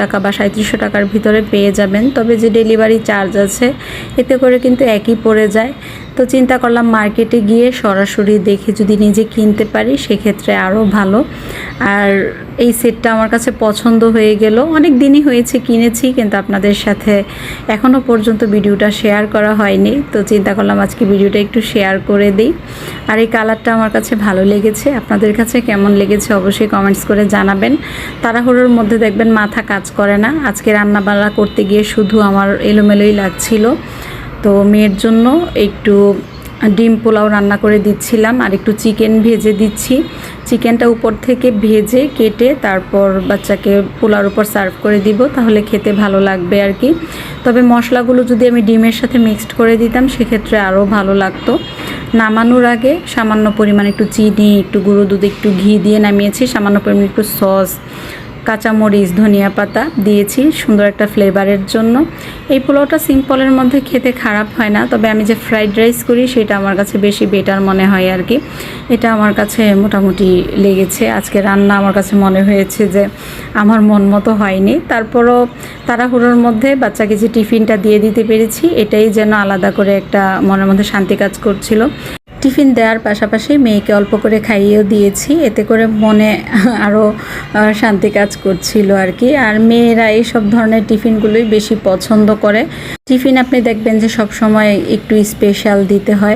টাকা বা 3700 টাকার ভিতরে পেয়ে যাবেন। তবে যে ডেলিভারি চার্জ আছে এতে করে কিন্তু একই পড়ে যায়। তো চিন্তা করলাম মার্কেটে গিয়ে সরাসরি দেখে যদি নিজে কিনতে পারি সেক্ষেত্রে আরও ভালো। আর এই সেটটা আমার কাছে পছন্দ হয়ে গেল। অনেক দিনই হয়েছে কিনেছি, কিন্তু আপনাদের সাথে এখনও পর্যন্ত ভিডিওটা শেয়ার করা হয়নি। তো চিন্তা করলাম আজকে ভিডিওটা একটু শেয়ার করে দিই। আর এই কালারটা আমার কাছে ভালো লেগেছে। আপনাদের কাছে কেমন লেগেছে অবশ্যই কমেন্টস করে জানাবেন। তাড়াহুড়োর মধ্যে দেখবেন মাথা কাজ করে না। আজকে রান্নাবান্না করতে গিয়ে শুধু আমার এলোমেলোই লাগছিল। তো মেয়ের জন্য একটু ডিম পোলাও রান্না করে দিচ্ছিলাম, আর একটু চিকেন ভেজে দিচ্ছি। চিকেনটা উপর থেকে ভেজে কেটে তারপর বাচ্চাকে পোলাওর উপর সার্ভ করে দিব, তাহলে খেতে ভালো লাগবে আর কি। তবে মশলাগুলো যদি আমি ডিমের সাথে মিক্সড করে দিতাম সেক্ষেত্রে আরও ভালো লাগতো। নামানোর আগে সামান্য পরিমাণ একটু চিনি, একটু গুঁড়ো দুধ, একটু ঘি দিয়ে নামিয়েছি। সামান্য পরিমাণ একটু সস, কাঁচামরিচ, ধনিয়া পাতা দিয়েছি সুন্দর একটা ফ্লেভারের জন্য। এই পোলাওটা সিম্পলের মধ্যে খেতে খারাপ হয় না, তবে আমি যে ফ্রাইড রাইস করি সেটা আমার কাছে বেশি বেটার মনে হয় আর কি। এটা আমার কাছে মোটামুটি লেগেছে। আজকে রান্না আমার কাছে মনে হয়েছে যে আমার মন মতো হয়নি। তারপরও তাড়াহুড়োর মধ্যে বাচ্চাকে যে টিফিনটা দিয়ে দিতে পেরেছি এটাই যেন আলাদা করে একটা মনের মধ্যে শান্তি কাজ করছিল। টিফিন দেওয়ার পাশাপাশি মেয়েকে অল্প করে খাইয়েও দিয়েছি, এতে করে মনে আরও শান্তি কাজ করছিল আর কি। আর মেয়েরা এই সব ধরনের টিফিনগুলোই বেশি পছন্দ করে। টিফিন আপনি দেখবেন যে সব সময় একটু স্পেশাল দিতে হয়।